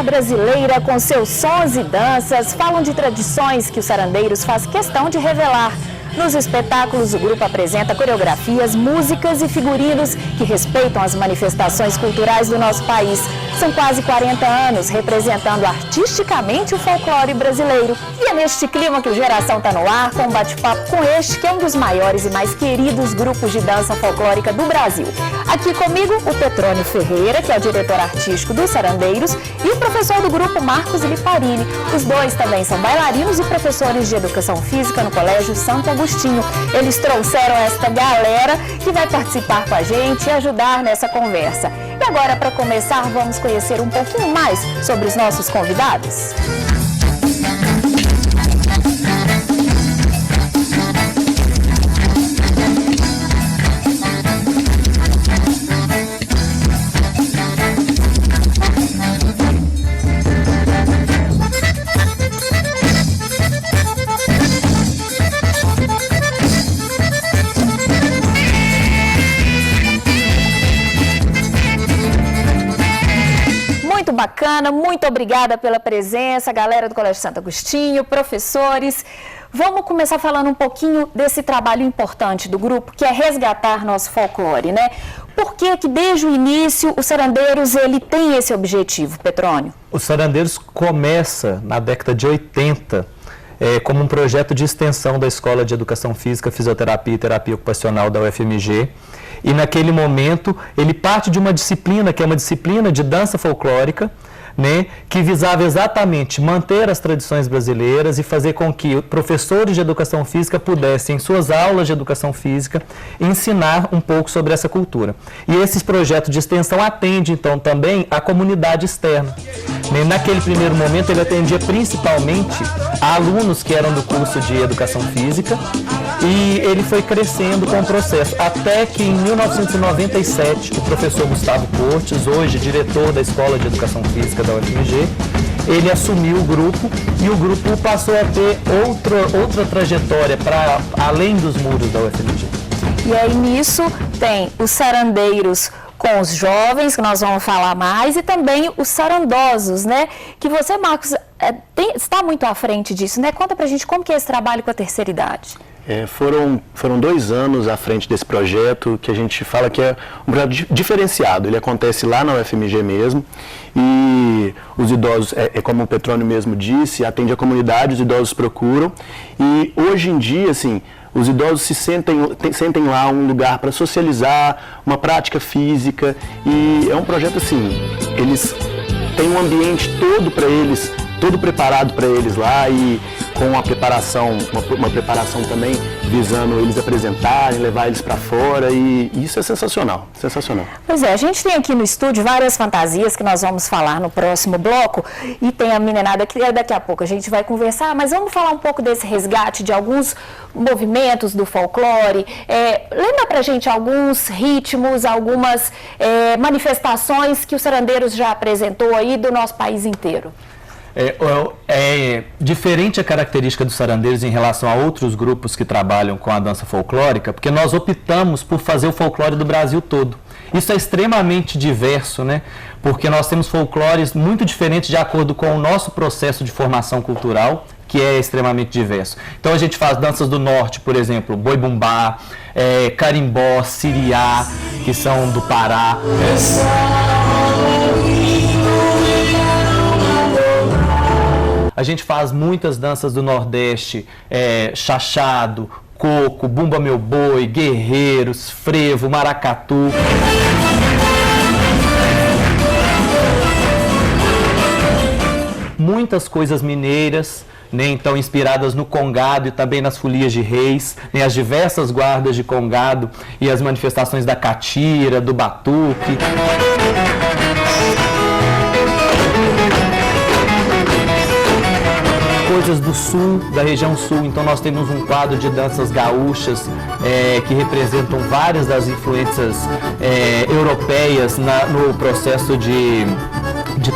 brasileira com seus sons e danças falam de tradições que os sarandeiros faz questão de revelar. Nos espetáculos, o grupo apresenta coreografias, músicas e figurinos que respeitam as manifestações culturais do nosso país. São quase 40 anos representando artisticamente o folclore brasileiro. E é neste clima que o Geração está no ar, com um bate-papo com este, que é um dos maiores e mais queridos grupos de dança folclórica do Brasil. Aqui comigo, o Petrônio Ferreira, que é o diretor artístico dos Sarandeiros, e o professor do grupo, Marcos Liparini. Os dois também são bailarinos e professores de educação física no Colégio Santo Agostinho. Eles trouxeram esta galera que vai participar com a gente e ajudar nessa conversa. E agora, para começar, vamos conhecer um pouquinho mais sobre os nossos convidados. Bacana, muito obrigada pela presença, galera do Colégio Santo Agostinho, professores. Vamos começar falando um pouquinho desse trabalho importante do grupo, que é resgatar nosso folclore, né? Por que desde o início o Sarandeiros ele tem esse objetivo, Petrônio? O Sarandeiros começa na década de 80 como um projeto de extensão da Escola de Educação Física, Fisioterapia e Terapia Ocupacional da UFMG. E naquele momento ele parte de uma disciplina, que é uma disciplina de dança folclórica, né, que visava exatamente manter as tradições brasileiras e fazer com que professores de educação física pudessem, em suas aulas de educação física, ensinar um pouco sobre essa cultura. E esses projetos de extensão atendem, então, também a comunidade externa. Naquele primeiro momento, ele atendia principalmente a alunos que eram do curso de educação física, e ele foi crescendo com o processo, até que em 1997, o professor Gustavo Cortes, hoje diretor da Escola de Educação Física da UFMG, ele assumiu o grupo e o grupo passou a ter outra trajetória para além dos muros da UFMG. E aí nisso tem os sarandeiros com os jovens, que nós vamos falar mais, e também os sarandosos, né? Que você, Marcos, está muito à frente disso, né? Conta pra gente como que é esse trabalho com a terceira idade. Foram 2 anos à frente desse projeto, que a gente fala que é um projeto diferenciado. Ele acontece lá na UFMG mesmo, e os idosos, como o Petrônio mesmo disse, atende a comunidade, os idosos procuram, e hoje em dia, assim, os idosos sentem lá um lugar para socializar, uma prática física, e é um projeto assim, eles têm um ambiente todo para eles, todo preparado para eles lá, e com a preparação, uma preparação também visando eles apresentarem, levar eles para fora, e isso é sensacional, sensacional. Pois é, a gente tem aqui no estúdio várias fantasias que nós vamos falar no próximo bloco, e tem a meninada que daqui a pouco a gente vai conversar, mas vamos falar um pouco desse resgate de alguns movimentos do folclore. Lembra pra gente alguns ritmos, algumas manifestações que o Sarandeiros já apresentou aí do nosso país inteiro? Diferente a característica dos sarandeiros em relação a outros grupos que trabalham com a dança folclórica, porque nós optamos por fazer o folclore do Brasil todo. Isso é extremamente diverso, né? Porque nós temos folclores muito diferentes de acordo com o nosso processo de formação cultural, que é extremamente diverso. Então a gente faz danças do norte, por exemplo, boi-bumbá, carimbó, siriá, que são do Pará. A gente faz muitas danças do Nordeste, chachado, coco, bumba meu boi, guerreiros, frevo, maracatu. Muitas coisas mineiras, né, então inspiradas no congado e também nas folias de reis, né, as diversas guardas de congado e as manifestações da catira, do batuque. Coisas do sul, da região sul, então nós temos um quadro de danças gaúchas que representam várias das influências europeias no processo de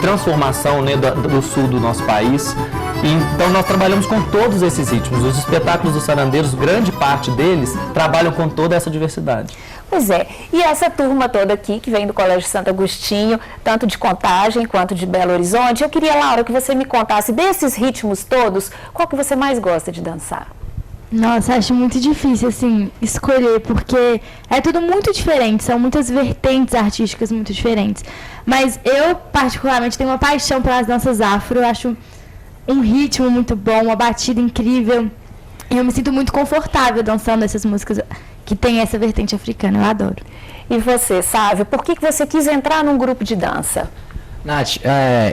transformação, né, do sul do nosso país. Então nós trabalhamos com todos esses ritmos. Os espetáculos dos sarandeiros, grande parte deles, trabalham com toda essa diversidade. Pois é, e essa turma toda aqui, que vem do Colégio Santo Agostinho, tanto de Contagem quanto de Belo Horizonte, eu queria, Laura, que você me contasse desses ritmos todos, qual que você mais gosta de dançar? Nossa, acho muito difícil, assim, escolher, porque é tudo muito diferente, são muitas vertentes artísticas muito diferentes. Mas eu, particularmente, tenho uma paixão pelas danças afro, eu acho um ritmo muito bom, uma batida incrível, e eu me sinto muito confortável dançando essas músicas que tem essa vertente africana, eu adoro. E você, Sávio, por que você quis entrar num grupo de dança? Nath,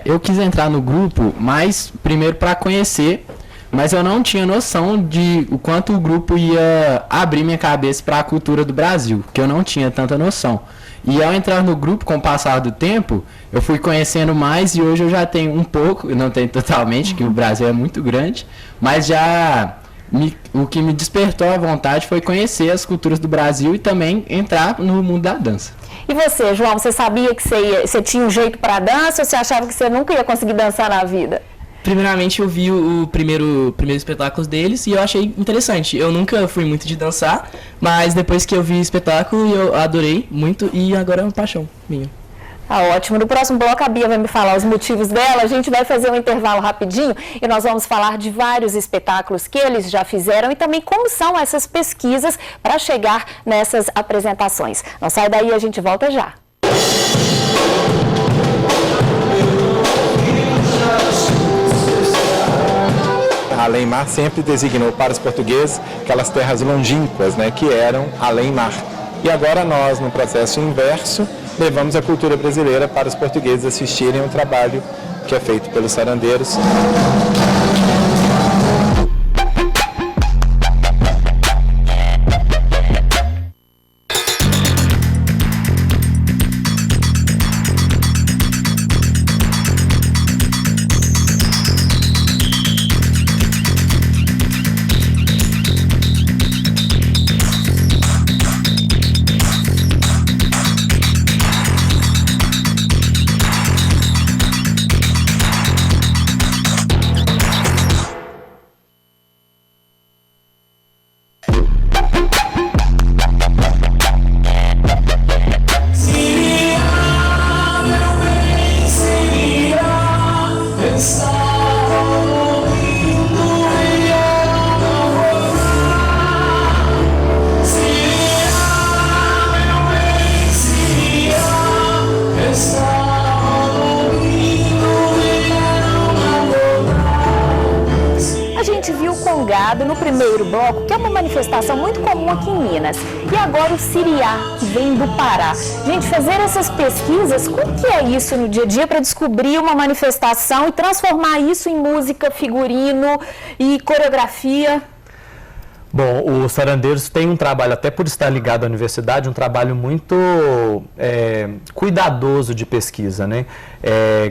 eu quis entrar no grupo, mas primeiro para conhecer, mas eu não tinha noção de o quanto o grupo ia abrir minha cabeça para a cultura do Brasil, que eu não tinha tanta noção. E ao entrar no grupo, com o passar do tempo, eu fui conhecendo mais e hoje eu já tenho um pouco, eu não tenho totalmente, que o Brasil é muito grande, mas já o que me despertou a vontade foi conhecer as culturas do Brasil e também entrar no mundo da dança. E você, João, você sabia que você tinha um jeito para dança ou você achava que você nunca ia conseguir dançar na vida? Primeiramente, eu vi o primeiro espetáculo deles e eu achei interessante. Eu nunca fui muito de dançar, mas depois que eu vi o espetáculo, eu adorei muito e agora é uma paixão minha. Tá ótimo. No próximo bloco, a Bia vai me falar os motivos dela. A gente vai fazer um intervalo rapidinho e nós vamos falar de vários espetáculos que eles já fizeram e também como são essas pesquisas para chegar nessas apresentações. Não sai daí, a gente volta já. Além-mar sempre designou para os portugueses aquelas terras longínquas, né, que eram além-mar. E agora nós, no processo inverso, levamos a cultura brasileira para os portugueses assistirem ao trabalho que é feito pelos sarandeiros. No primeiro bloco, que é uma manifestação muito comum aqui em Minas. E agora o Siriá, que vem do Pará. Gente, fazer essas pesquisas, como que é isso no dia a dia para descobrir uma manifestação e transformar isso em música, figurino e coreografia? Bom, os sarandeiros têm um trabalho, até por estar ligado à universidade, um trabalho muito cuidadoso de pesquisa, né?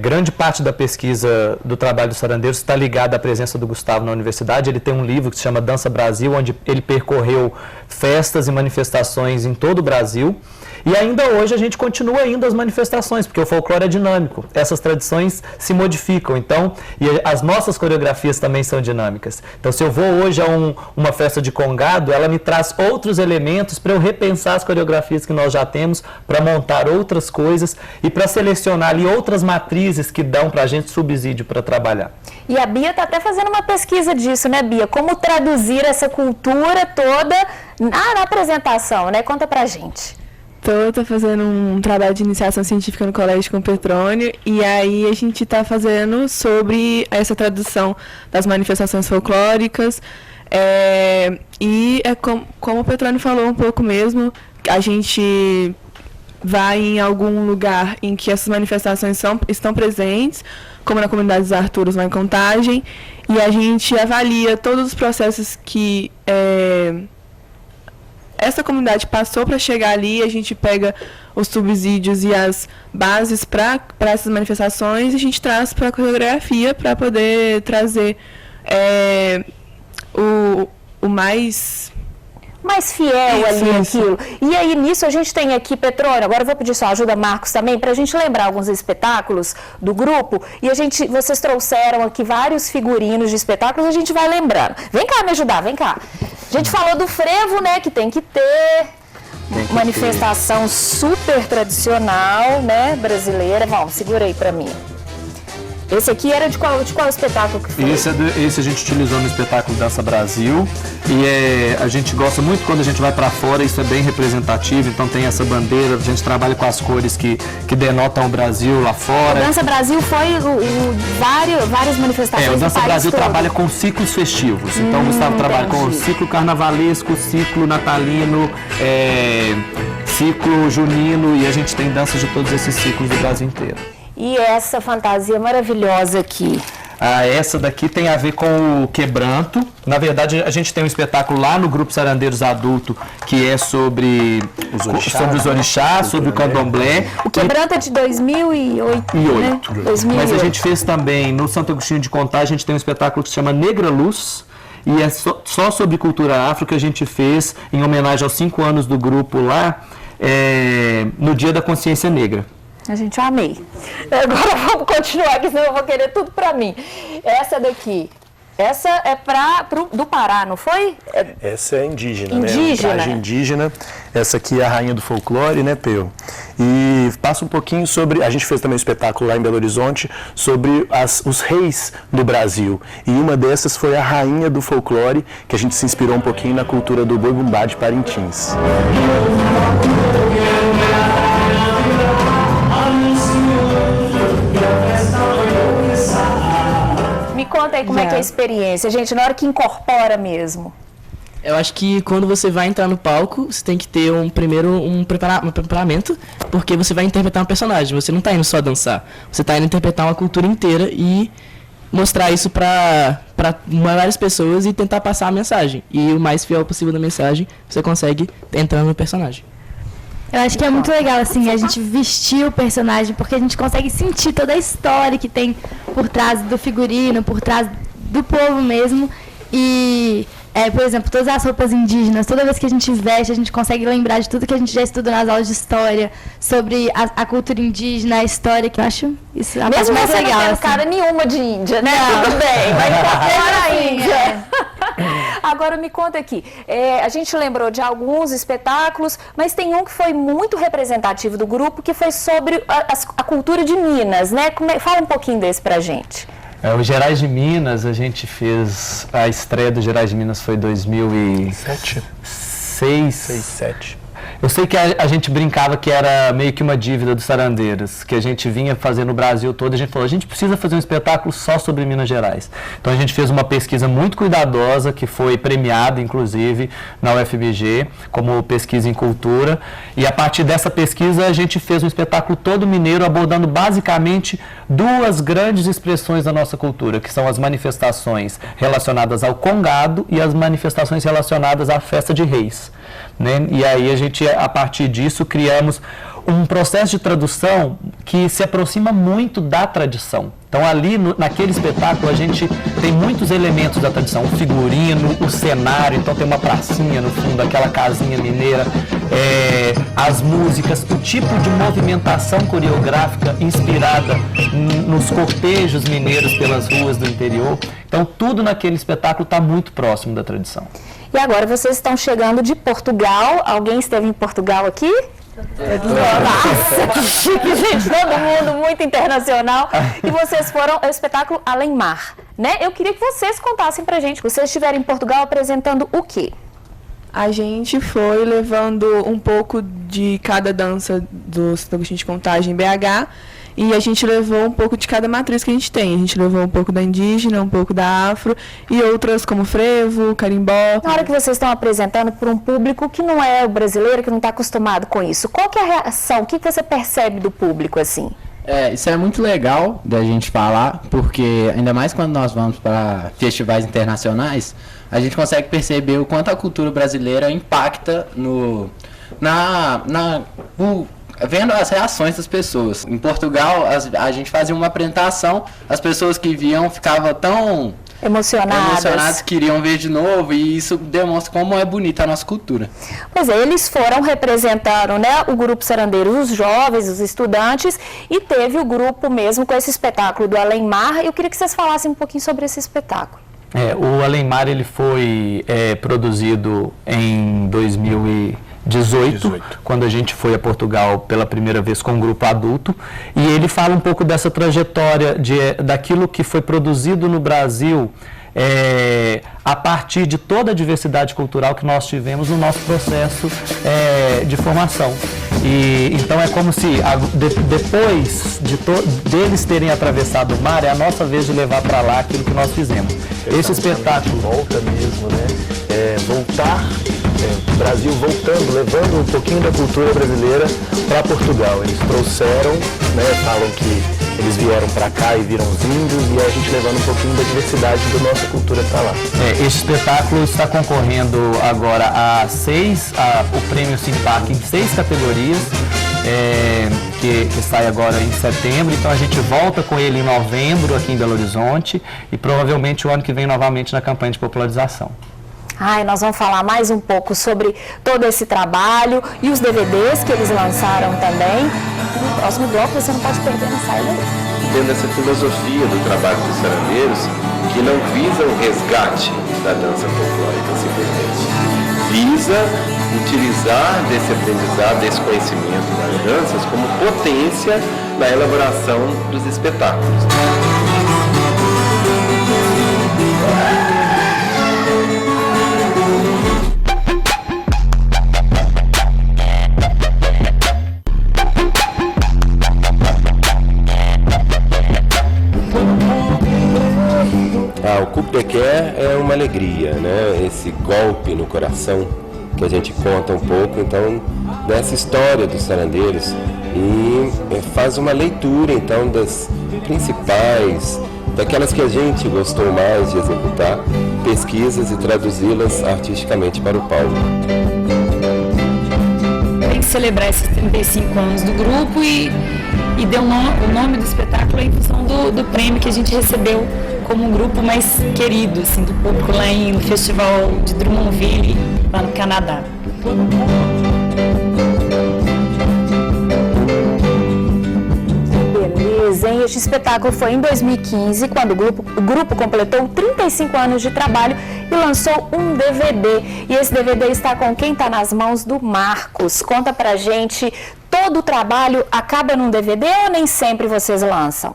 Grande parte da pesquisa do trabalho dos sarandeiros está ligada à presença do Gustavo na universidade. Ele tem um livro que se chama Dança Brasil, onde ele percorreu festas e manifestações em todo o Brasil. E ainda hoje a gente continua indo às manifestações, porque o folclore é dinâmico, essas tradições se modificam, então, e as nossas coreografias também são dinâmicas. Então, se eu vou hoje a uma festa de congado, ela me traz outros elementos para eu repensar as coreografias que nós já temos, para montar outras coisas e para selecionar ali outras matrizes que dão para a gente subsídio para trabalhar. E a Bia está até fazendo uma pesquisa disso, né, Bia? Como traduzir essa cultura toda na apresentação, né? Conta pra gente. Estou fazendo um trabalho de iniciação científica no colégio com o Petrônio e aí a gente está fazendo sobre essa tradução das manifestações folclóricas e como o Petrônio falou um pouco mesmo, a gente vai em algum lugar em que essas manifestações estão presentes, como na comunidade dos Arturos lá em Contagem, e a gente avalia todos os processos que essa comunidade passou para chegar ali, a gente pega os subsídios e as bases para essas manifestações e a gente traz para a coreografia para poder trazer o mais fiel ali aquilo. E aí, nisso, a gente tem aqui, Petrônio, agora eu vou pedir sua ajuda, Marcos, também, para a gente lembrar alguns espetáculos do grupo. E vocês trouxeram aqui vários figurinos de espetáculos, a gente vai lembrando. Vem cá me ajudar, vem cá. A gente falou do frevo, né, que tem que ter. Manifestação super tradicional, né, brasileira. Vamos, segura aí pra mim. Esse aqui era de qual espetáculo que foi? Esse a gente utilizou no espetáculo Dança Brasil e a gente gosta muito quando a gente vai para fora, isso é bem representativo, então tem essa bandeira, a gente trabalha com as cores que denotam o Brasil lá fora. O Dança Brasil foi várias manifestações o Dança do país Brasil todo. trabalha com ciclos festivos, então o Gustavo trabalha com o entendi. ciclo carnavalesco, ciclo natalino, ciclo junino e a gente tem danças de todos esses ciclos do Brasil inteiro. E essa fantasia maravilhosa aqui? Essa daqui tem a ver com o quebranto. Na verdade, a gente tem um espetáculo lá no Grupo Sarandeiros Adulto que é sobre os orixás, sobre o candomblé. O quebranto é de 2008, né? 2008. Mas a gente fez também, no Santo Agostinho de Contagem, a gente tem um espetáculo que se chama Negra Luz. E é só sobre cultura afro que a gente fez em homenagem aos 5 anos do grupo lá, no Dia da Consciência Negra. A gente amei. Agora vamos continuar aqui, senão eu vou querer tudo pra mim. Essa daqui, essa é do Pará, não foi? Essa é indígena, Indígena. né? Traje indígena. Essa aqui é a rainha do folclore, né, Peu? E passa um pouquinho sobre... A gente fez também um espetáculo lá em Belo Horizonte sobre os reis do Brasil. E uma dessas foi a rainha do folclore, que a gente se inspirou um pouquinho na cultura do boi-bumbá de Parintins. Me conta aí como é que é a experiência, gente, na hora que incorpora mesmo. Eu acho que quando você vai entrar no palco, você tem que ter um preparamento, porque você vai interpretar um personagem, você não tá indo só dançar, você tá indo interpretar uma cultura inteira e mostrar isso para várias pessoas e tentar passar a mensagem. E o mais fiel possível da mensagem, você consegue entrar no personagem. Eu acho que é muito legal, assim, a gente vestir o personagem, porque a gente consegue sentir toda a história que tem por trás do figurino, por trás do povo mesmo. E, por exemplo, todas as roupas indígenas, toda vez que a gente veste, a gente consegue lembrar de tudo que a gente já estudou nas aulas de história, sobre a cultura indígena, a história, que eu acho isso a parte Mesmo mais você legal. não tendo Assim. cara nenhuma de Índia, né? Tudo bem, vai incorporar a Índia. Agora me conta aqui, a gente lembrou de alguns espetáculos, mas tem um que foi muito representativo do grupo, que foi sobre a cultura de Minas, né? Fala um pouquinho desse pra gente. O Gerais de Minas, a gente fez, a estreia do Gerais de Minas foi em 2007. 6, Eu sei que a gente brincava que era meio que uma dívida dos sarandeiros, que a gente vinha fazer no Brasil todo, a gente falou, a gente precisa fazer um espetáculo só sobre Minas Gerais. Então a gente fez uma pesquisa muito cuidadosa, que foi premiada, inclusive, na UFMG, como pesquisa em cultura, e a partir dessa pesquisa a gente fez um espetáculo todo mineiro, abordando basicamente 2 grandes expressões da nossa cultura, que são as manifestações relacionadas ao congado e as manifestações relacionadas à festa de reis. Né? E aí a gente, a partir disso, criamos um processo de tradução que se aproxima muito da tradição. Então ali, naquele espetáculo, a gente tem muitos elementos da tradição, o figurino, o cenário, então tem uma pracinha no fundo, aquela casinha mineira, as músicas, o tipo de movimentação coreográfica inspirada nos cortejos mineiros pelas ruas do interior. Então tudo naquele espetáculo está muito próximo da tradição. E agora vocês estão chegando de Portugal. Alguém esteve em Portugal aqui? Nossa, que chique, gente. Todo mundo muito internacional. E vocês foram ao espetáculo Além Mar, né? Eu queria que vocês contassem pra gente. Vocês estiveram em Portugal apresentando o quê? A gente foi levando um pouco de cada dança do Santo Agostinho de Contagem em BH. E a gente levou um pouco de cada matriz que a gente tem. A gente levou um pouco da indígena, um pouco da afro e outras como frevo, carimbó. Na hora que vocês estão apresentando para um público que não é o brasileiro, que não está acostumado com isso, qual que é a reação? O que você percebe do público assim? Isso é muito legal da gente falar, porque ainda mais quando nós vamos para festivais internacionais, a gente consegue perceber o quanto a cultura brasileira impacta vendo as reações das pessoas. Em Portugal, a gente fazia uma apresentação, as pessoas que viam ficavam tão emocionadas, queriam ver de novo, e isso demonstra como é bonita a nossa cultura. Pois é, eles foram representando, né, o grupo Sarandeiros, os jovens, os estudantes, e teve o grupo mesmo com esse espetáculo do Além Mar. Eu queria que vocês falassem um pouquinho sobre esse espetáculo. O Além Mar, ele foi produzido em 2016, 18, quando a gente foi a Portugal pela primeira vez com um grupo adulto, e ele fala um pouco dessa trajetória daquilo que foi produzido no Brasil a partir de toda a diversidade cultural que nós tivemos no nosso processo de formação. E então é como se depois deles terem atravessado o mar, é a nossa vez de levar para lá aquilo que nós fizemos. Esse espetáculo volta mesmo, né? Voltar, o Brasil voltando, levando um pouquinho da cultura brasileira para Portugal. Eles trouxeram, né? Falam que eles vieram para cá e viram os índios, e a gente levando um pouquinho da diversidade da nossa cultura para lá. Esse espetáculo está concorrendo agora o prêmio Simpac em 6 categorias, que sai agora em setembro. Então a gente volta com ele em novembro aqui em Belo Horizonte e provavelmente o ano que vem novamente na campanha de popularização. Nós vamos falar mais um pouco sobre todo esse trabalho e os DVDs que eles lançaram também. No próximo bloco você não pode perder, não sai daí. Tendo essa filosofia do trabalho dos sarandeiros, que não visa o resgate da dança folclórica simplesmente, visa utilizar desse aprendizado, desse conhecimento das danças como potência na elaboração dos espetáculos. O Coup de Quer é uma alegria, né? Esse golpe no coração que a gente conta um pouco, então, dessa história dos sarandeiros, e faz uma leitura, então, das principais, daquelas que a gente gostou mais de executar, pesquisas e traduzi-las artisticamente para o palco. Tem que celebrar esses 35 anos do grupo e deu o nome do espetáculo em função do prêmio que a gente recebeu como um grupo mais querido, assim, do público lá no Festival de Drummondville, lá no Canadá. Beleza, hein? Este espetáculo foi em 2015, quando o grupo completou 35 anos de trabalho e lançou um DVD. E esse DVD está com quem está nas mãos do Marcos. Conta pra gente, todo o trabalho acaba num DVD ou nem sempre vocês lançam?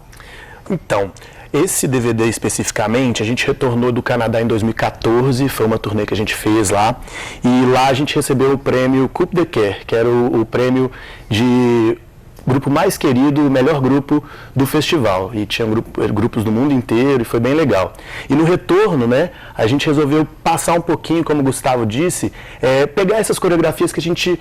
Então, esse DVD especificamente, a gente retornou do Canadá em 2014, foi uma turnê que a gente fez lá, e lá a gente recebeu o prêmio Coup de Quer, que era o prêmio de grupo mais querido, o melhor grupo do festival, e tinha grupos do mundo inteiro, e foi bem legal. E no retorno, né, a gente resolveu passar um pouquinho, como o Gustavo disse, pegar essas coreografias que a gente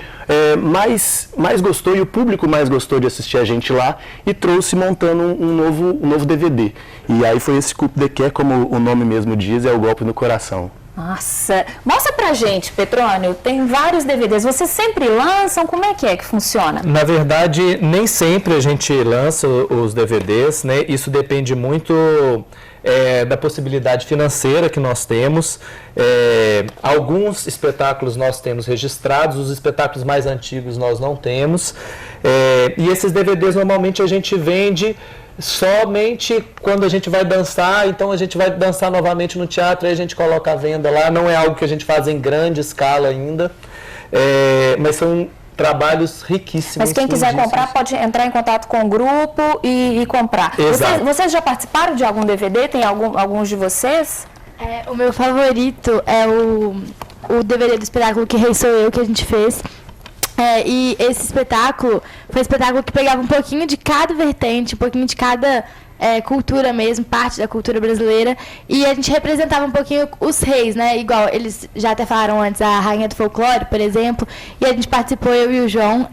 mais gostou, e o público mais gostou de assistir a gente lá, e trouxe montando um novo DVD. E aí foi esse Coup de Quer, como o nome mesmo diz, é o golpe no coração. Nossa, mostra pra gente, Petrônio, tem vários DVDs, vocês sempre lançam, como é que funciona? Na verdade, nem sempre a gente lança os DVDs, né? Isso depende muito da possibilidade financeira que nós temos. Alguns espetáculos nós temos registrados, os espetáculos mais antigos nós não temos. E esses DVDs normalmente a gente vende somente quando a gente vai dançar, então a gente vai dançar novamente no teatro e a gente coloca a venda lá. Não é algo que a gente faz em grande escala ainda, mas são trabalhos riquíssimos. Mas quem quiser comprar pode entrar em contato com o grupo e comprar. Vocês já participaram de algum DVD? Tem alguns de vocês? O meu favorito é o DVD do espetáculo Que Rei Sou Eu, que a gente fez. E esse espetáculo foi um espetáculo que pegava um pouquinho de cada vertente, um pouquinho de cada cultura mesmo, parte da cultura brasileira, e a gente representava um pouquinho os reis, né? Igual eles já até falaram antes, a Rainha do Folclore, por exemplo, e a gente participou, eu e o João,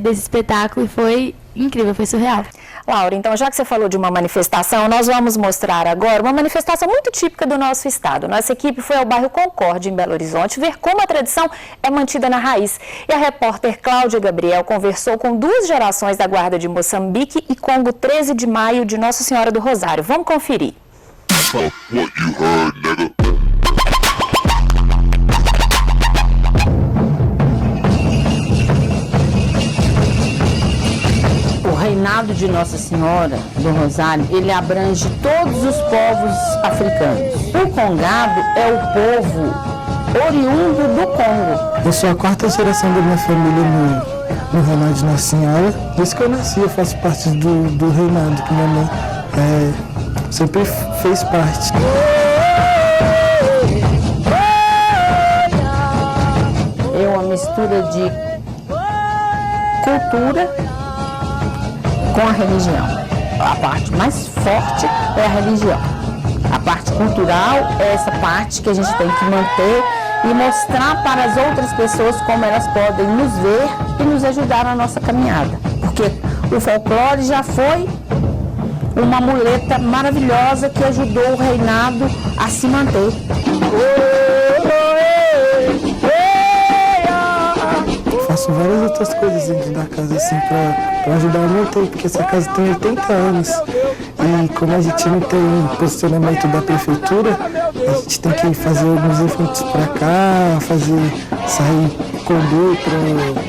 desse espetáculo, e foi incrível, foi surreal. Laura, então já que você falou de uma manifestação, nós vamos mostrar agora uma manifestação muito típica do nosso estado. Nossa equipe foi ao bairro Concórdia, em Belo Horizonte, ver como a tradição é mantida na raiz. E a repórter Cláudia Gabriel conversou com 2 gerações da Guarda de Moçambique e Congo 13 de Maio de Nossa Senhora do Rosário. Vamos conferir. O reinado de Nossa Senhora do Rosário, ele abrange todos os povos africanos. O Congado é o povo oriundo do Congo. Eu sou a 4ª geração da minha família no reinado de Nossa Senhora. Desde que eu nasci, eu faço parte do reinado, que minha mãe sempre fez parte. É uma mistura de cultura com a religião. A parte mais forte é a religião. A parte cultural é essa parte que a gente tem que manter e mostrar para as outras pessoas como elas podem nos ver e nos ajudar na nossa caminhada. Porque o folclore já foi uma muleta maravilhosa que ajudou o reinado a se manter. Faço várias outras coisas dentro da casa, assim, para ajudar a manter, porque essa casa tem 80 anos. E como a gente não tem posicionamento da prefeitura, a gente tem que fazer alguns eventos para cá, sair condor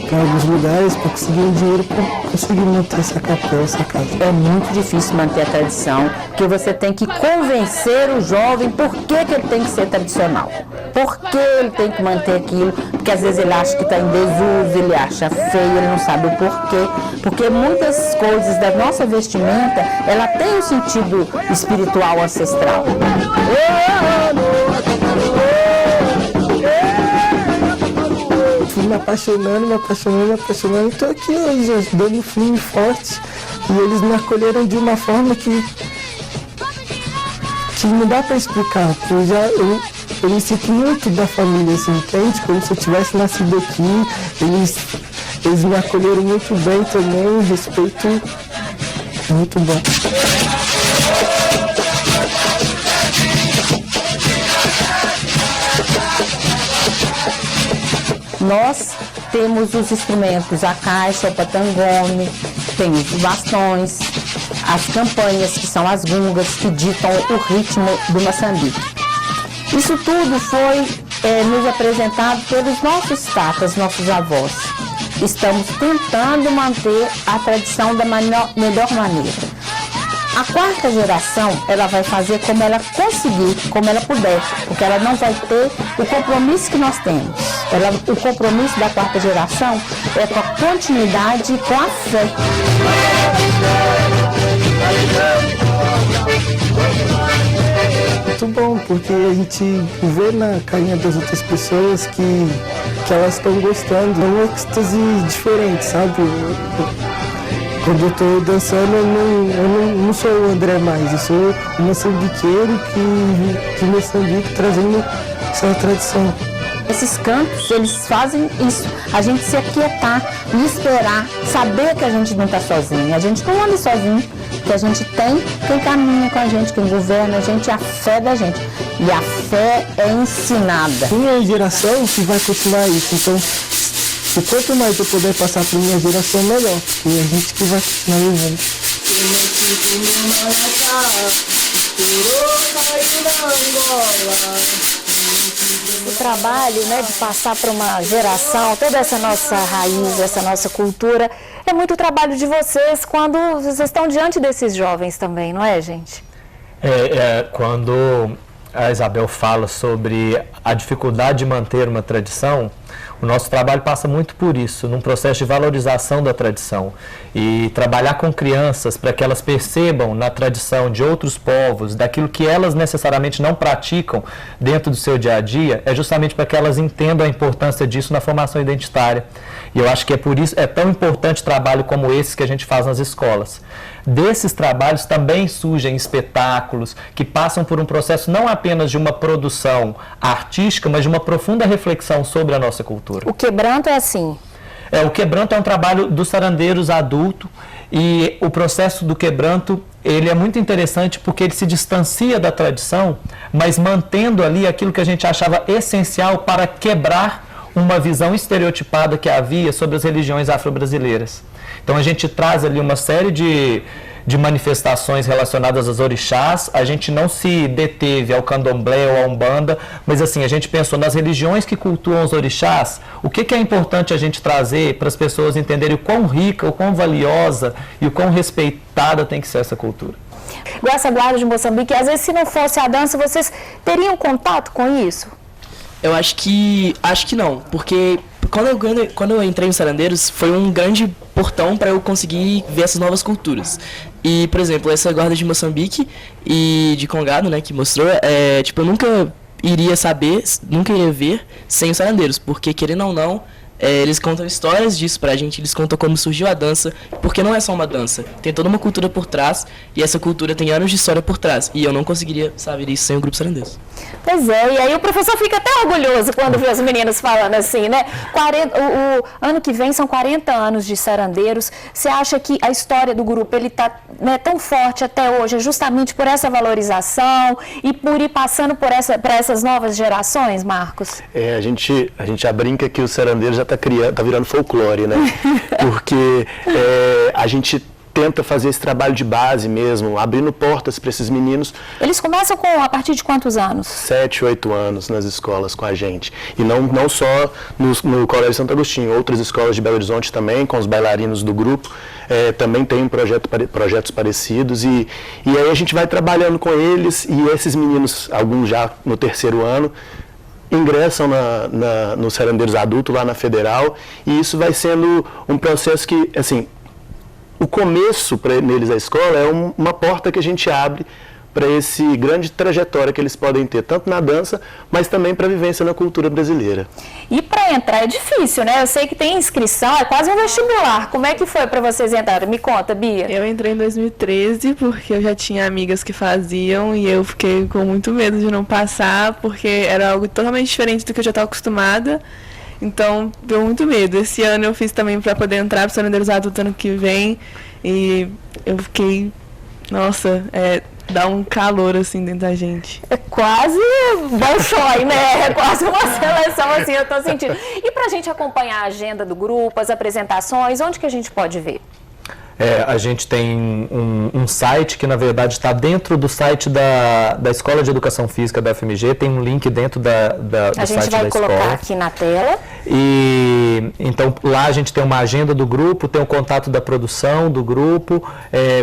para alguns lugares para conseguir um dinheiro para conseguir manter essa capela, essa casa. É muito difícil manter a tradição, porque você tem que convencer o jovem por que ele tem que ser tradicional. Por que ele tem que manter aquilo, porque às vezes ele acha que está em desuso, ele acha feio, ele não sabe o porquê. Porque muitas coisas da nossa vestimenta, ela tem um sentido espiritual ancestral. Fui me apaixonando, estou aqui hoje, dando firme e forte. E eles me acolheram de uma forma que não dá para explicar, porque eu me sinto muito da família, assim, entende? Como se eu tivesse nascido aqui. Eles me acolheram muito bem também, um respeito muito bom. Nós temos os instrumentos, a caixa, o patangome, tem os bastões, as campanhas, que são as gungas, que ditam o ritmo do maçambique. Isso tudo foi nos apresentado pelos nossos tatas, nossos avós. Estamos tentando manter a tradição da melhor maneira. A 4ª geração, ela vai fazer como ela conseguir, como ela puder, porque ela não vai ter o compromisso que nós temos. O compromisso da 4ª geração é com a continuidade e com a fé. Muito bom, porque a gente vê na carinha das outras pessoas que elas estão gostando. É um êxtase diferente, sabe? Quando eu estou dançando, eu não sou o André mais, eu sou um moçambiqueiro de Moçambique trazendo essa tradição. Esses cantos, eles fazem isso, a gente se aquietar e esperar, saber que a gente não está sozinho, a gente não anda sozinho, que a gente tem quem caminha com a gente, quem governa a gente, a fé da gente. E a fé é ensinada. Minha geração que vai continuar isso, então, e quanto mais eu puder passar para minha geração, melhor, porque é a gente que vai continuar levando. O trabalho, de passar para uma geração toda essa nossa raiz, essa nossa cultura, é muito trabalho de vocês quando vocês estão diante desses jovens também, não é, gente? Quando a Isabel fala sobre a dificuldade de manter uma tradição, o nosso trabalho passa muito por isso, num processo de valorização da tradição. E trabalhar com crianças para que elas percebam na tradição de outros povos, daquilo que elas necessariamente não praticam dentro do seu dia a dia, é justamente para que elas entendam a importância disso na formação identitária. E eu acho que é por isso, é tão importante trabalho como esse que a gente faz nas escolas. Desses trabalhos também surgem espetáculos que passam por um processo não apenas de uma produção artística, mas de uma profunda reflexão sobre a nossa cultura. O quebranto é assim? O quebranto é um trabalho dos sarandeiros adulto e o processo do quebranto ele é muito interessante porque ele se distancia da tradição, mas mantendo ali aquilo que a gente achava essencial para quebrar uma visão estereotipada que havia sobre as religiões afro-brasileiras. Então a gente traz ali uma série de manifestações relacionadas aos orixás, a gente não se deteve ao candomblé ou à umbanda, mas assim, a gente pensou nas religiões que cultuam os orixás, o que é importante a gente trazer para as pessoas entenderem o quão rica, o quão valiosa e o quão respeitada tem que ser essa cultura. Igual essa guarda de Moçambique, às vezes se não fosse a dança, vocês teriam contato com isso? Eu acho que não, porque quando eu entrei nos Sarandeiros foi um grande portão para eu conseguir ver essas novas culturas. E, por exemplo, essa guarda de Moçambique e de Congado, né, que mostrou, eu nunca iria ver sem os Sarandeiros, porque querendo ou não, eles contam histórias disso pra gente, eles contam como surgiu a dança, porque não é só uma dança, tem toda uma cultura por trás, e essa cultura tem anos de história por trás, e eu não conseguiria saber isso sem o Grupo Sarandeiros. Pois é, e aí o professor fica até orgulhoso quando vê os meninos falando assim, né? O ano que vem são 40 anos de Sarandeiros. Você acha que a história do grupo ele tá, né, tão forte até hoje justamente por essa valorização e por ir passando por essas novas gerações, Marcos? A gente já brinca que o Sarandeiros já tá virando folclore, né? Porque a gente tenta fazer esse trabalho de base mesmo, abrindo portas para esses meninos. Eles começam a partir de quantos anos? 7, 8 anos nas escolas com a gente. E não só no Colégio Santo Agostinho, outras escolas de Belo Horizonte também, com os bailarinos do grupo, também tem projetos parecidos. E aí a gente vai trabalhando com eles, e esses meninos, alguns já no 3º ano, ingressam no Sarandeiros Adulto, lá na Federal, e isso vai sendo um processo que, assim, o começo para neles a escola é uma porta que a gente abre para esse grande trajetória que eles podem ter, tanto na dança, mas também para a vivência na cultura brasileira. E para entrar é difícil, né? Eu sei que tem inscrição, é quase um vestibular. Como é que foi para vocês entrarem? Me conta, Bia. Eu entrei em 2013 porque eu já tinha amigas que faziam e eu fiquei com muito medo de não passar, porque era algo totalmente diferente do que eu já estava acostumada. Então, deu muito medo. Esse ano eu fiz também para poder entrar para o Sarandeiros Adulto ano que vem. E eu fiquei... Nossa, dá um calor assim dentro da gente. É quase Bolshoi, né? É quase uma seleção assim, eu tô sentindo. E pra gente acompanhar a agenda do grupo, as apresentações, onde que a gente pode ver? A gente tem um site que, na verdade, está dentro do site da Escola de Educação Física da UFMG, tem um link dentro do site da escola. A gente vai colocar aqui na tela. E então lá a gente tem uma agenda do grupo, tem o contato da produção do grupo,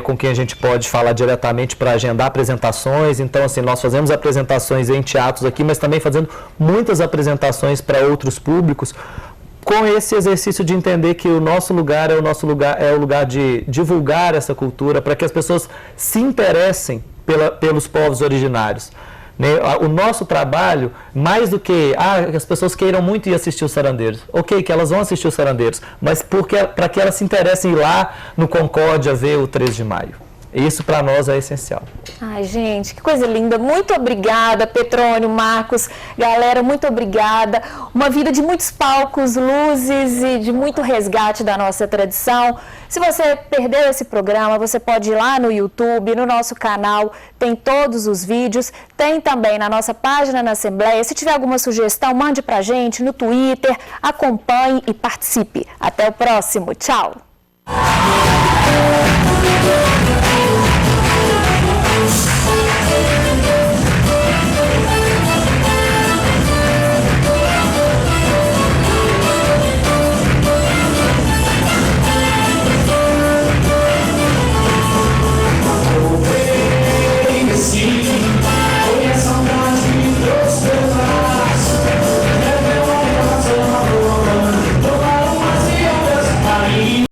com quem a gente pode falar diretamente para agendar apresentações. Então, assim, nós fazemos apresentações em teatros aqui, mas também fazendo muitas apresentações para outros públicos, com esse exercício de entender que o nosso lugar é o lugar de divulgar essa cultura, para que as pessoas se interessem pelos povos originários. O nosso trabalho, mais do que as pessoas queiram muito ir assistir os Sarandeiros, ok, que elas vão assistir os Sarandeiros, mas para que elas se interessem em ir lá no Concórdia ver o 3 de maio. Isso para nós é essencial. Ai, gente, que coisa linda. Muito obrigada, Petrônio, Marcos. Galera, muito obrigada. Uma vida de muitos palcos, luzes e de muito resgate da nossa tradição. Se você perdeu esse programa, você pode ir lá no YouTube, no nosso canal, tem todos os vídeos. Tem também na nossa página na Assembleia. Se tiver alguma sugestão, mande pra gente no Twitter. Acompanhe e participe. Até o próximo. Tchau.